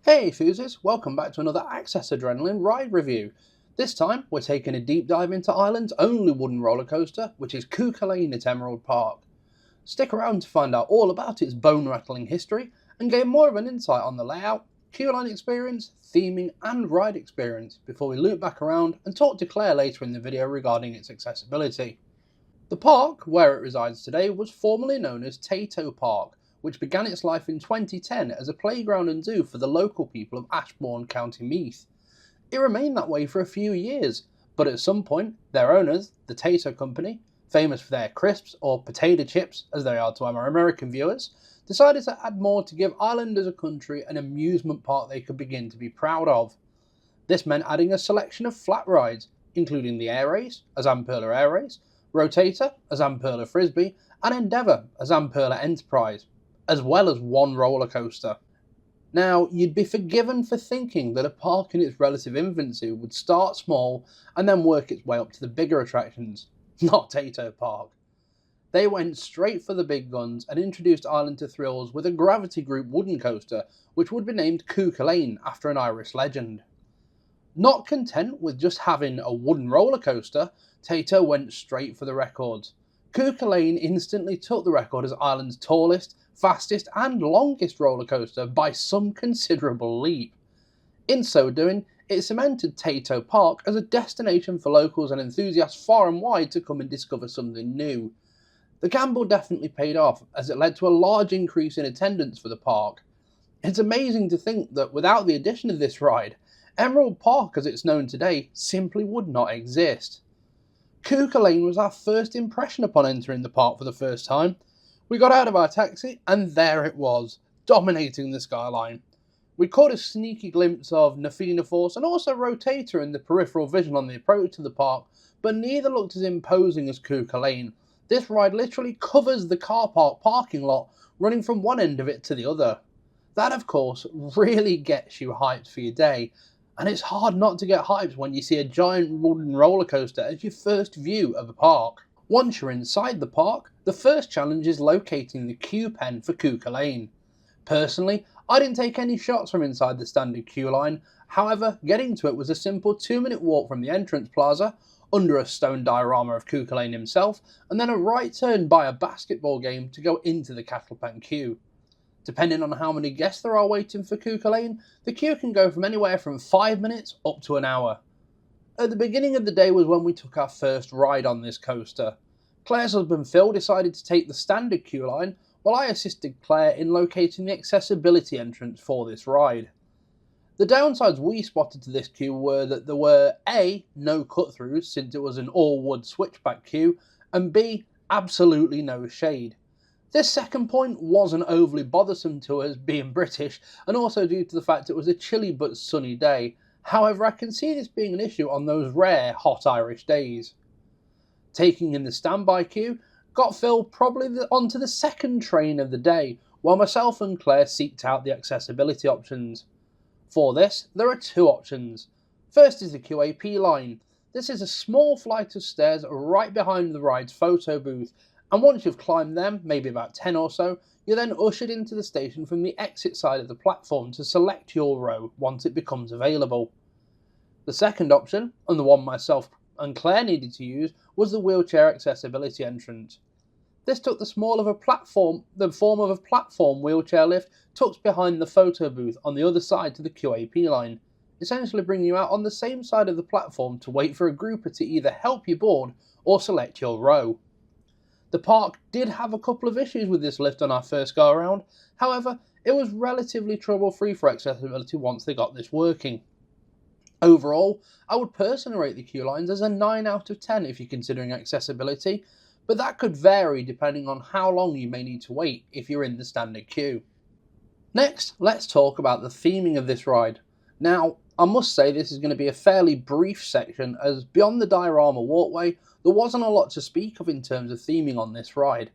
Hey enthusiasts, welcome back to another Access Adrenaline ride review. This time we're taking a deep dive into Ireland's only wooden roller coaster, which is Cu Chulainn at Emerald Park. Stick around to find out all about its bone-rattling history and gain more of an insight on the layout, queue line experience, theming and ride experience before we loop back around and talk to Claire later in the video regarding its accessibility. The park, where it resides today, was formerly known as Tayto Park, which began its life in 2010 as a playground and zoo for the local people of Ashbourne, County Meath. It remained that way for a few years, but at some point, their owners, the Tayto Company, famous for their crisps or potato chips as they are to our American viewers, decided to add more to give Ireland as a country an amusement park they could begin to be proud of. This meant adding a selection of flat rides, including the Air Race, as Amperla Air Race, Rotator, as Amperla Frisbee, and Endeavour, as Amperla Enterprise, as well as one roller coaster. Now, you'd be forgiven for thinking that a park in its relative infancy would start small and then work its way up to the bigger attractions. Not Tayto Park. They went straight for the big guns and introduced Ireland to thrills with a Gravity Group wooden coaster, which would be named Cu Chulainn after an Irish legend. Not content with just having a wooden roller coaster, Tayto went straight for the records. Cu Chulainn instantly took the record as Ireland's tallest, fastest and longest roller coaster by some considerable leap. In so doing, it cemented Tayto Park as a destination for locals and enthusiasts far and wide to come and discover something new. The gamble definitely paid off, as it led to a large increase in attendance for the park. It's amazing to think that without the addition of this ride, Emerald Park as it's known today simply would not exist. Cu Chulainn was our first impression upon entering the park for the first time. We got out of our taxi and there it was, dominating the skyline. We caught a sneaky glimpse of Nafina Force and also Rotator in the peripheral vision on the approach to the park, but neither looked as imposing as Cu Chulainn. This ride literally covers the car park parking lot, running from one end of it to the other. That of course really gets you hyped for your day, and it's hard not to get hyped when you see a giant wooden roller coaster as your first view of a park. Once you're inside the park, the first challenge is locating the queue pen for Cu Chulainn. Personally, I didn't take any shots from inside the standard queue line, however, getting to it was a simple 2-minute walk from the entrance plaza, under a stone diorama of Cu Chulainn himself, and then a right turn by a basketball game to go into the cattle pen queue. Depending on how many guests there are waiting for Cu Chulainn, the queue can go from anywhere from 5 minutes up to an hour. At the beginning of the day was when we took our first ride on this coaster. Claire's husband Phil decided to take the standard queue line, while I assisted Claire in locating the accessibility entrance for this ride. The downsides we spotted to this queue were that there were A, no cut-throughs since it was an all-wood switchback queue, and B, absolutely no shade. This second point wasn't overly bothersome to us being British, and also due to the fact it was a chilly but sunny day. However, I can see this being an issue on those rare hot Irish days. Taking in the standby queue got Phil probably onto the second train of the day, while myself and Claire seeked out the accessibility options. For this, there are two options. First is the QAP line. This is a small flight of stairs right behind the ride's photo booth, and once you've climbed them, maybe about 10 or so, you're then ushered into the station from the exit side of the platform to select your row once it becomes available. The second option, and the one myself and Claire needed to use, was the wheelchair accessibility entrance. This took the form of a platform wheelchair lift tucked behind the photo booth on the other side to the QAP line, essentially bringing you out on the same side of the platform to wait for a grouper to either help you board or select your row. The park did have a couple of issues with this lift on our first go around, however, it was relatively trouble-free for accessibility once they got this working. Overall, I would personally rate the queue lines as a 9 out of 10 if you're considering accessibility, but that could vary depending on how long you may need to wait if you're in the standard queue. Next, let's talk about the theming of this ride. Now, I must say this is going to be a fairly brief section, as beyond the diorama walkway, there wasn't a lot to speak of in terms of theming on this ride.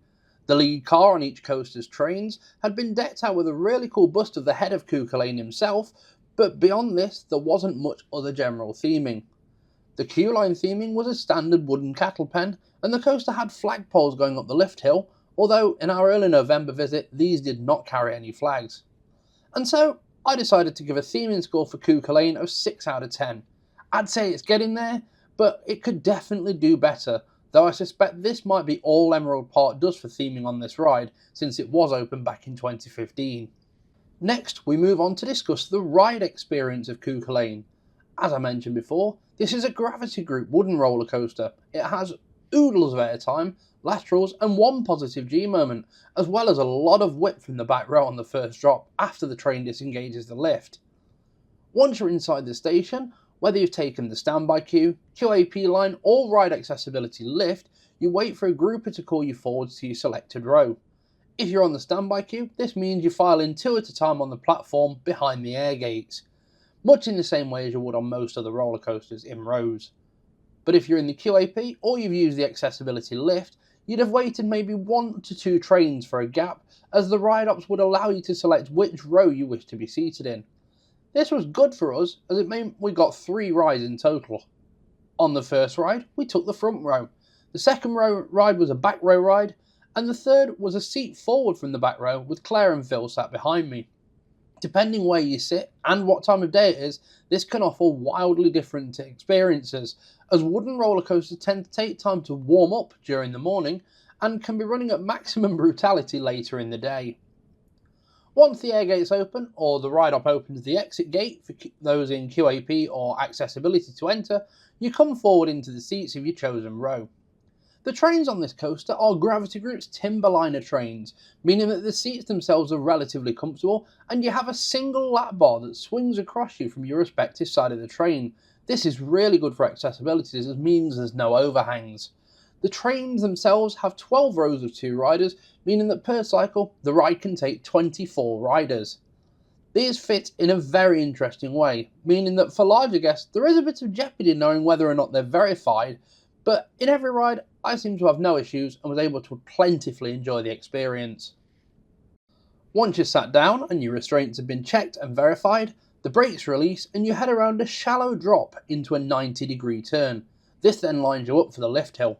The lead car on each coaster's trains had been decked out with a really cool bust of the head of Cu Chulainn himself, but beyond this there wasn't much other general theming. The queue line theming was a standard wooden cattle pen, and the coaster had flagpoles going up the lift hill, although in our early November visit these did not carry any flags. And so I decided to give a theming score for Cu Chulainn of 6 out of 10. I'd say it's getting there, but it could definitely do better, though I suspect this might be all Emerald Park does for theming on this ride, since it was open back in 2015. Next, we move on to discuss the ride experience of Cu Chulainn. As I mentioned before, this is a gravity group wooden roller coaster. It has oodles of airtime, laterals and one positive G moment, as well as a lot of whip from the back row on the first drop after the train disengages the lift. Once you're inside the station, whether you've taken the standby queue, QAP line or ride accessibility lift, you wait for a grouper to call you forwards to your selected row. If you're on the standby queue, this means you file in 2 at a time on the platform behind the air gates, much in the same way as you would on most other roller coasters in rows. But if you're in the QAP or you've used the accessibility lift, you'd have waited maybe 1 to 2 trains for a gap, as the ride ops would allow you to select which row you wish to be seated in. This was good for us, as it meant we got 3 rides in total. On the first ride, we took the front row. The second ride was a back row ride, and the third was a seat forward from the back row with Claire and Phil sat behind me. Depending where you sit and what time of day it is, this can offer wildly different experiences, as wooden roller coasters tend to take time to warm up during the morning and can be running at maximum brutality later in the day. Once the air gates open, or the ride op opens the exit gate for those in QAP or accessibility to enter, you come forward into the seats of your chosen row. The trains on this coaster are Gravity Group's Timberliner trains, meaning that the seats themselves are relatively comfortable and you have a single lap bar that swings across you from your respective side of the train. This is really good for accessibility as it means there's no overhangs. The trains themselves have 12 rows of 2 riders, meaning that per cycle the ride can take 24 riders. These fit in a very interesting way, meaning that for larger guests there is a bit of jeopardy knowing whether or not they're verified, but in every ride I seem to have no issues and was able to plentifully enjoy the experience. Once you're sat down and your restraints have been checked and verified, the brakes release and you head around a shallow drop into a 90-degree turn. This then lines you up for the lift hill.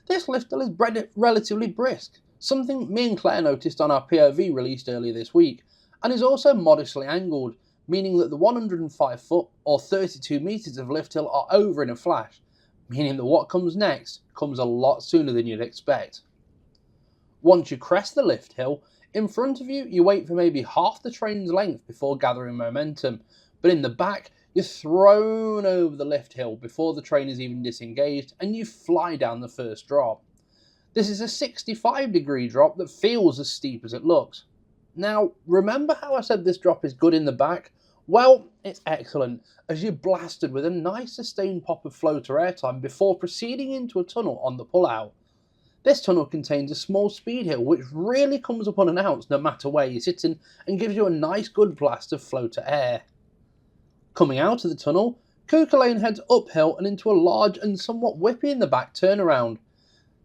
This lift hill is relatively brisk, something me and Claire noticed on our POV released earlier this week, and is also modestly angled, meaning that the 105 foot or 32 metres of lift hill are over in a flash, meaning that what comes next comes a lot sooner than you'd expect. Once you crest the lift hill, in front of you, you wait for maybe half the train's length before gathering momentum, but in the back, you're thrown over the lift hill before the train is even disengaged and you fly down the first drop. This is a 65-degree drop that feels as steep as it looks. Now, remember how I said this drop is good in the back? Well, it's excellent, as you're blasted with a nice sustained pop of floater airtime before proceeding into a tunnel on the pullout. This tunnel contains a small speed hill which really comes up unannounced no matter where you're sitting and gives you a nice good blast of floater air. Coming out of the tunnel, Cu Chulainn heads uphill and into a large and somewhat whippy in the back turnaround.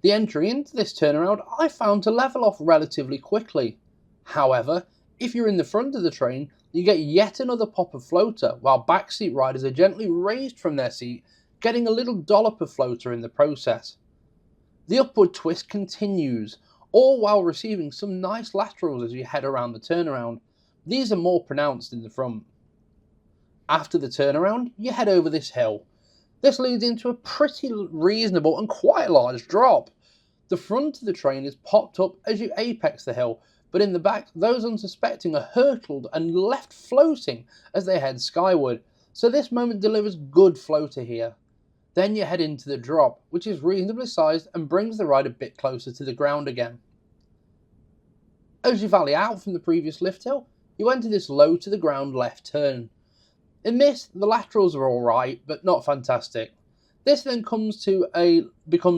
The entry into this turnaround I found to level off relatively quickly. However, if you're in the front of the train, you get yet another pop of floater, while backseat riders are gently raised from their seat, getting a little dollop of floater in the process. The upward twist continues, all while receiving some nice laterals as you head around the turnaround. These are more pronounced in the front. After the turnaround, you head over this hill. This leads into a pretty reasonable and quite large drop. The front of the train is popped up as you apex the hill, but in the back, those unsuspecting are hurtled and left floating as they head skyward, so this moment delivers good floater here. Then you head into the drop, which is reasonably sized and brings the ride a bit closer to the ground again. As you valley out from the previous lift hill, you enter this low to the ground left turn. In this, the laterals are alright, but not fantastic. This then becomes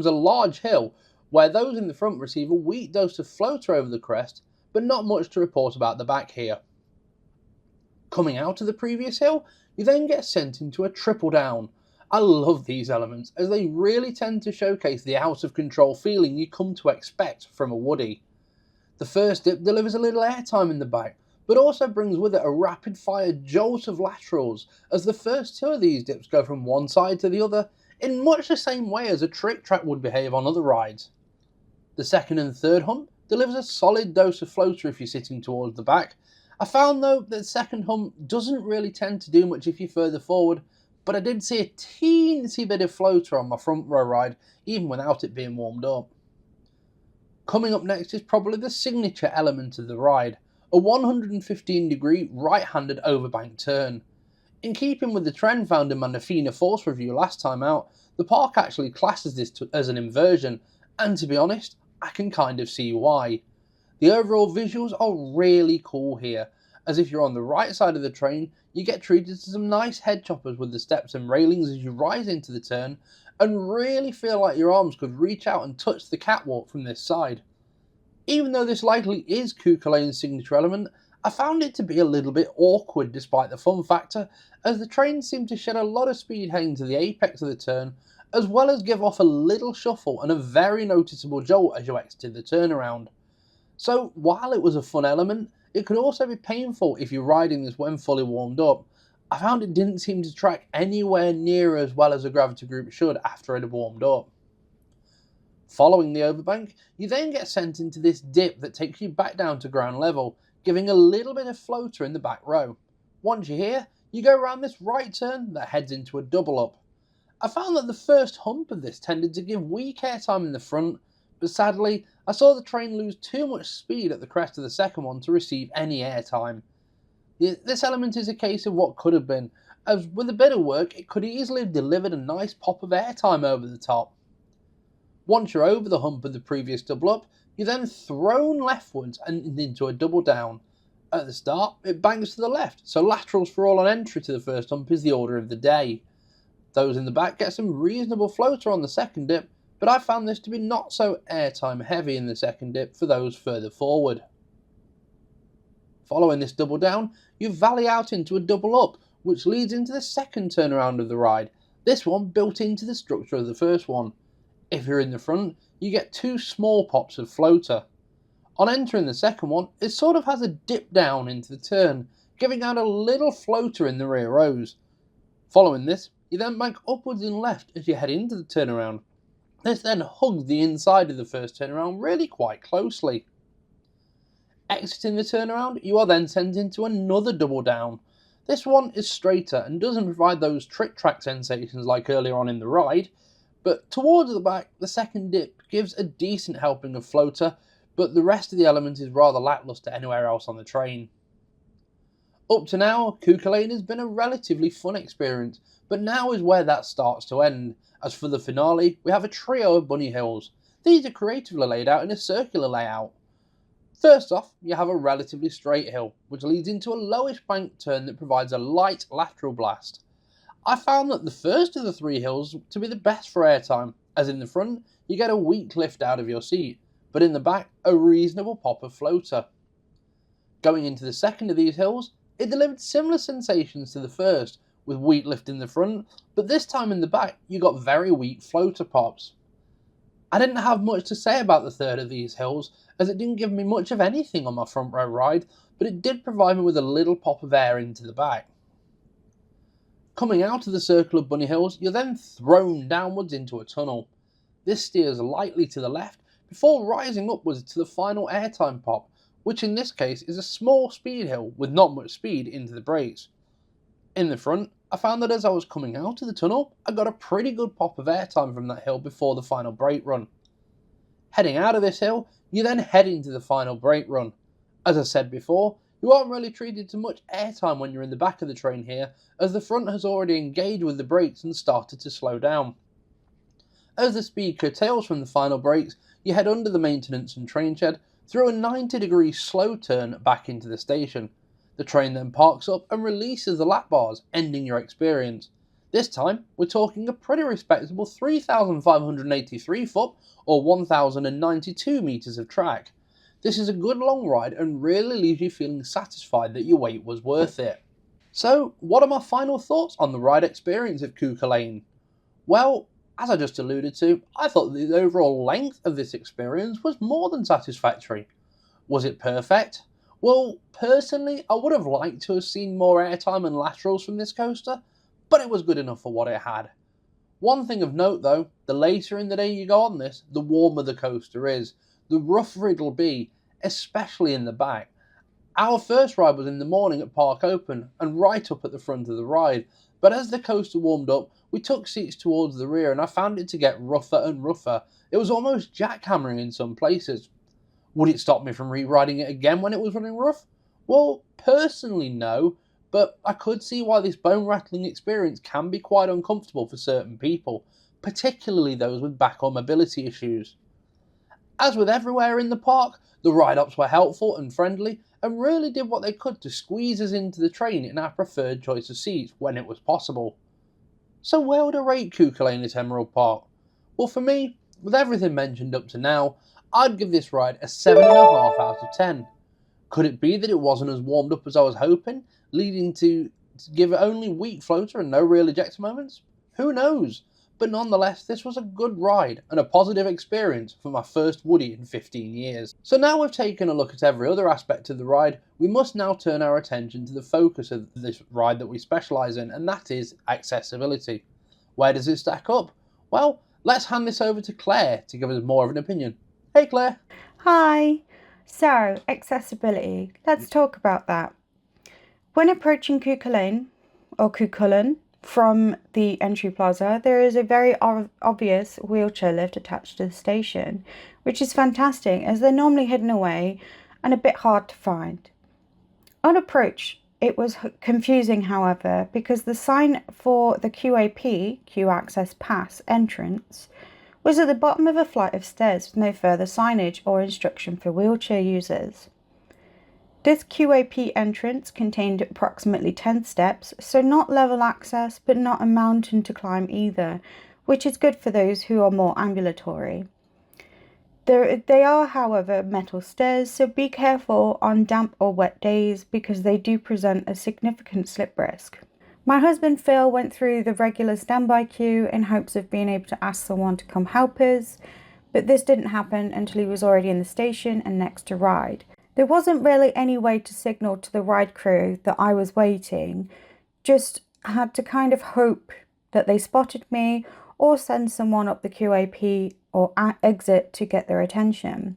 a large hill, where those in the front receive a weak dose of floater over the crest, but not much to report about the back here. Coming out of the previous hill, you then get sent into a triple down. I love these elements, as they really tend to showcase the out of control feeling you come to expect from a Woody. The first dip delivers a little airtime in the back, but also brings with it a rapid fire jolt of laterals, as the first 2 of these dips go from one side to the other in much the same way as a trick track would behave on other rides. The second and third hump delivers a solid dose of floater if you're sitting towards the back, I found though that the second hump doesn't really tend to do much if you're further forward, but I did see a teensy bit of floater on my front row ride, even without it being warmed up. Coming up next is probably the signature element of the ride, a 115-degree right-handed overbank turn. In keeping with the trend found in my Nafina Force review last time out, the park actually classes this as an inversion, and to be honest, I can kind of see why. The overall visuals are really cool here, as if you're on the right side of the train, you get treated to some nice head choppers with the steps and railings as you rise into the turn, and really feel like your arms could reach out and touch the catwalk from this side. Even though this likely is Cu Chulainn's signature element, I found it to be a little bit awkward despite the fun factor, as the train seemed to shed a lot of speed heading to the apex of the turn, as well as give off a little shuffle and a very noticeable jolt as you exited the turnaround. So while it was a fun element, it could also be painful if you're riding this when fully warmed up. I found it didn't seem to track anywhere near as well as a gravity group should after it had warmed up. Following the overbank, you then get sent into this dip that takes you back down to ground level, giving a little bit of floater in the back row. Once you're here, you go around this right turn that heads into a double up. I found that the first hump of this tended to give weak airtime in the front, but sadly, I saw the train lose too much speed at the crest of the second one to receive any airtime. This element is a case of what could have been, as with a bit of work, it could easily have delivered a nice pop of airtime over the top. Once you're over the hump of the previous double up, you're then thrown leftwards and into a double down. At the start, it bangs to the left, so laterals for all on entry to the first hump is the order of the day. Those in the back get some reasonable floater on the second dip, but I found this to be not so airtime heavy in the second dip for those further forward. Following this double down, you valley out into a double up, which leads into the second turnaround of the ride, this one built into the structure of the first one. If you're in the front, you get two small pops of floater. On entering the second one, it sort of has a dip down into the turn, giving out a little floater in the rear rows. Following this, you then bank upwards and left as you head into the turnaround. This then hugs the inside of the first turnaround really quite closely. Exiting the turnaround, you are then sent into another double down. This one is straighter and doesn't provide those trick track sensations like earlier on in the ride, but towards the back, the second dip gives a decent helping of floater, but the rest of the element is rather lackluster anywhere else on the train. Up to now, Cu Chulainn has been a relatively fun experience, but now is where that starts to end, as for the finale, we have a trio of bunny hills. These are creatively laid out in a circular layout. First off, you have a relatively straight hill, which leads into a lowish bank turn that provides a light lateral blast. I found that the first of the three hills to be the best for airtime, as in the front, you get a weak lift out of your seat, but in the back, a reasonable pop of floater. Going into the second of these hills, it delivered similar sensations to the first, with weak lift in the front, but this time in the back, you got very weak floater pops. I didn't have much to say about the third of these hills, as it didn't give me much of anything on my front row ride, but it did provide me with a little pop of air into the back. Coming out of the circle of bunny hills, you're then thrown downwards into a tunnel. This steers lightly to the left before rising upwards to the final airtime pop, which in this case is a small speed hill with not much speed into the brakes. In the front, I found that as I was coming out of the tunnel, I got a pretty good pop of airtime from that hill before the final brake run. Heading out of this hill, you then head into the final brake run. As I said before, you aren't really treated to much airtime when you're in the back of the train here, as the front has already engaged with the brakes and started to slow down. As the speed curtails from the final brakes, you head under the maintenance and train shed through a 90-degree slow turn back into the station. The train then parks up and releases the lap bars, ending your experience. This time, we're talking a pretty respectable 3,583 foot or 1,092 metres of track. This is a good long ride and really leaves you feeling satisfied that your wait was worth it. So, what are my final thoughts on the ride experience of Cu Chulainn? Well, as I just alluded to, I thought the overall length of this experience was more than satisfactory. Was it perfect? Well, personally, I would have liked to have seen more airtime and laterals from this coaster, but it was good enough for what it had. One thing of note though, the later in the day you go on this, the warmer the coaster is, the rougher it'll be, especially in the back. Our first ride was in the morning at Park Open and right up at the front of the ride, but as the coaster warmed up, we took seats towards the rear and I found it to get rougher and rougher. It was almost jackhammering in some places. Would it stop me from re-riding it again when it was running rough? Well, personally no, but I could see why this bone-rattling experience can be quite uncomfortable for certain people, particularly those with back or mobility issues. As with everywhere in the park, the ride-ups were helpful and friendly and really did what they could to squeeze us into the train in our preferred choice of seats when it was possible. So where would I rate Cu Chulainn at Emerald Park? Well, for me, with everything mentioned up to now, I'd give this ride a 7.5 out of 10. Could it be that it wasn't as warmed up as I was hoping, leading to give it only weak floater and no real ejector moments? Who knows? But nonetheless, this was a good ride and a positive experience for my first Woody in 15 years. So now we've taken a look at every other aspect of the ride, we must now turn our attention to the focus of this ride that we specialise in, and that is accessibility. Where does it stack up? Well, let's hand this over to Claire to give us more of an opinion. Hey Claire. Hi. So, accessibility. Let's talk about that. When approaching Cu Chulainn, or Cu Chulainn, from the entry plaza, there is a very obvious wheelchair lift attached to the station, which is fantastic as they're normally hidden away and a bit hard to find. On approach, it was confusing, however, because the sign for the QAP, Queue Access Pass, entrance was at the bottom of a flight of stairs with no further signage or instruction for wheelchair users. This QAP entrance contained approximately 10 steps, so not level access, but not a mountain to climb either, which is good for those who are more ambulatory. They are, however, metal stairs, so be careful on damp or wet days because they do present a significant slip risk. My husband Phil went through the regular standby queue in hopes of being able to ask someone to come help us, but this didn't happen until he was already in the station and next to ride. There wasn't really any way to signal to the ride crew that I was waiting, just had to kind of hope that they spotted me or send someone up the QAP or exit to get their attention.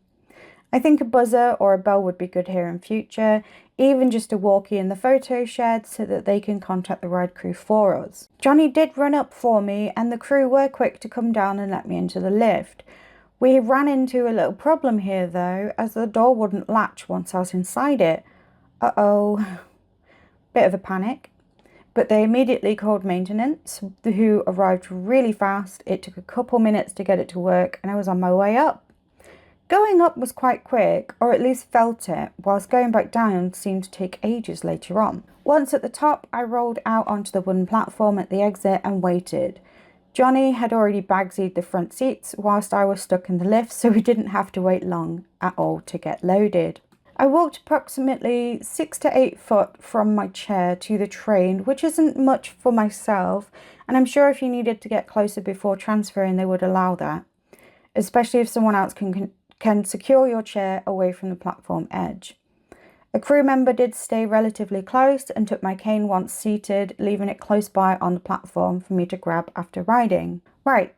I think a buzzer or a bell would be good here in future, even just a walkie in the photo shed so that they can contact the ride crew for us. Jonny did run up for me and the crew were quick to come down and let me into the lift. We ran into a little problem here though, as the door wouldn't latch once I was inside it. Uh-oh. Bit of a panic. But they immediately called maintenance, who arrived really fast. It took a couple minutes to get it to work and I was on my way up. Going up was quite quick, or at least felt it, whilst going back down seemed to take ages later on. Once at the top, I rolled out onto the wooden platform at the exit and waited. Jonny had already bag-seated the front seats whilst I was stuck in the lift, so we didn't have to wait long at all to get loaded. I walked approximately 6 to 8 foot from my chair to the train, which isn't much for myself, and I'm sure if you needed to get closer before transferring, they would allow that, especially if someone else can secure your chair away from the platform edge. A crew member did stay relatively close and took my cane once seated, leaving it close by on the platform for me to grab after riding. Right,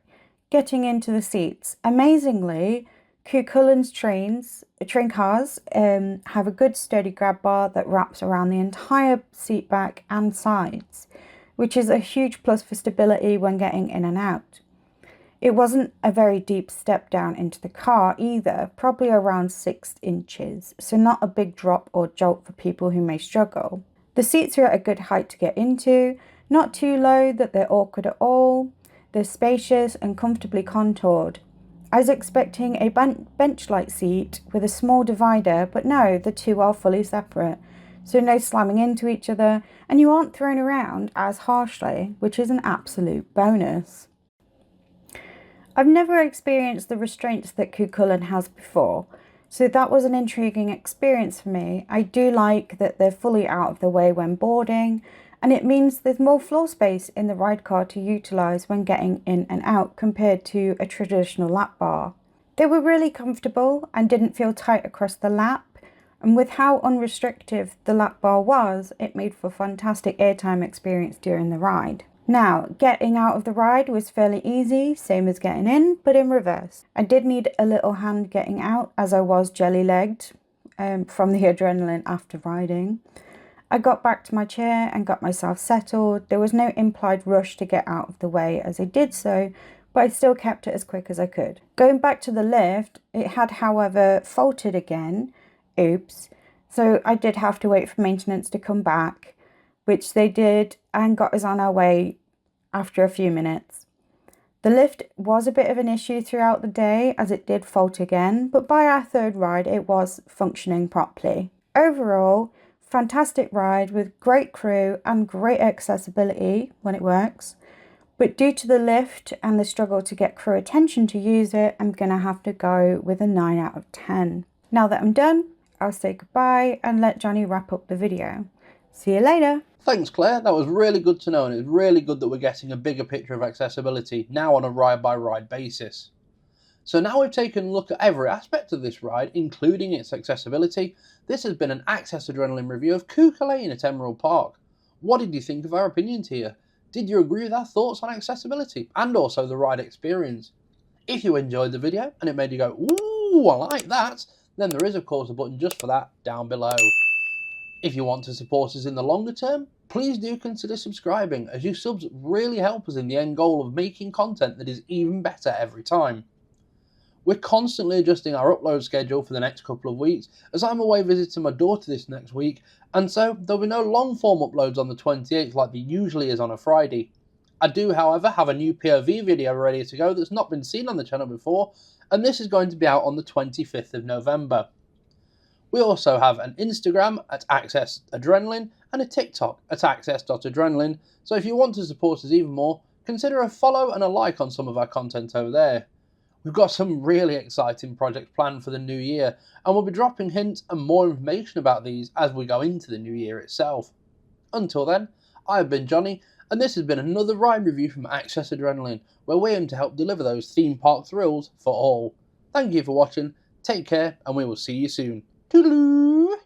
getting into the seats. Amazingly, Cu Chulainn's train cars have a good sturdy grab bar that wraps around the entire seat back and sides, which is a huge plus for stability when getting in and out. It wasn't a very deep step down into the car either, probably around 6 inches, so not a big drop or jolt for people who may struggle. The seats are at a good height to get into, not too low that they're awkward at all. They're spacious and comfortably contoured. I was expecting a bench-like seat with a small divider, but no, the two are fully separate, so no slamming into each other, and you aren't thrown around as harshly, which is an absolute bonus. I've never experienced the restraints that Cu Chulainn has before, so that was an intriguing experience for me. I do like that they're fully out of the way when boarding, and it means there's more floor space in the ride car to utilise when getting in and out compared to a traditional lap bar. They were really comfortable and didn't feel tight across the lap, and with how unrestricted the lap bar was, it made for a fantastic airtime experience during the ride. Now, getting out of the ride was fairly easy, same as getting in, but in reverse. I did need a little hand getting out as I was jelly-legged, from the adrenaline after riding. I got back to my chair and got myself settled. There was no implied rush to get out of the way as I did so, but I still kept it as quick as I could. Going back to the lift, it had, however, faulted again. Oops. So I did have to wait for maintenance to come back, which they did, and got us on our way after a few minutes. The lift was a bit of an issue throughout the day as it did fault again, but by our third ride it was functioning properly. Overall, fantastic ride with great crew and great accessibility when it works. But due to the lift and the struggle to get crew attention to use it, I'm going to have to go with a 9 out of 10. Now that I'm done, I'll say goodbye and let Jonny wrap up the video. See you later. Thanks, Claire. That was really good to know, and it's really good that we're getting a bigger picture of accessibility now on a ride-by-ride basis. So now we've taken a look at every aspect of this ride, including its accessibility. This has been an Access Adrenaline review of Cu Chulainn at Emerald Park. What did you think of our opinions here? Did you agree with our thoughts on accessibility and also the ride experience? If you enjoyed the video and it made you go, ooh, I like that, then there is of course a button just for that down below. If you want to support us in the longer term, please do consider subscribing, as you subs really help us in the end goal of making content that is even better every time. We're constantly adjusting our upload schedule for the next couple of weeks, as I'm away visiting my daughter this next week, and so there'll be no long form uploads on the 28th like there usually is on a Friday. I do, however, have a new POV video ready to go that's not been seen on the channel before, and this is going to be out on the 25th of November. We also have an Instagram at Access Adrenaline and a TikTok at access.adrenaline, so if you want to support us even more, consider a follow and a like on some of our content over there. We've got some really exciting projects planned for the new year, and we'll be dropping hints and more information about these as we go into the new year itself. Until then, I've been Jonny, and this has been another ride review from Access Adrenaline, where we aim to help deliver those theme park thrills for all. Thank you for watching, take care, and we will see you soon. Toodaloo!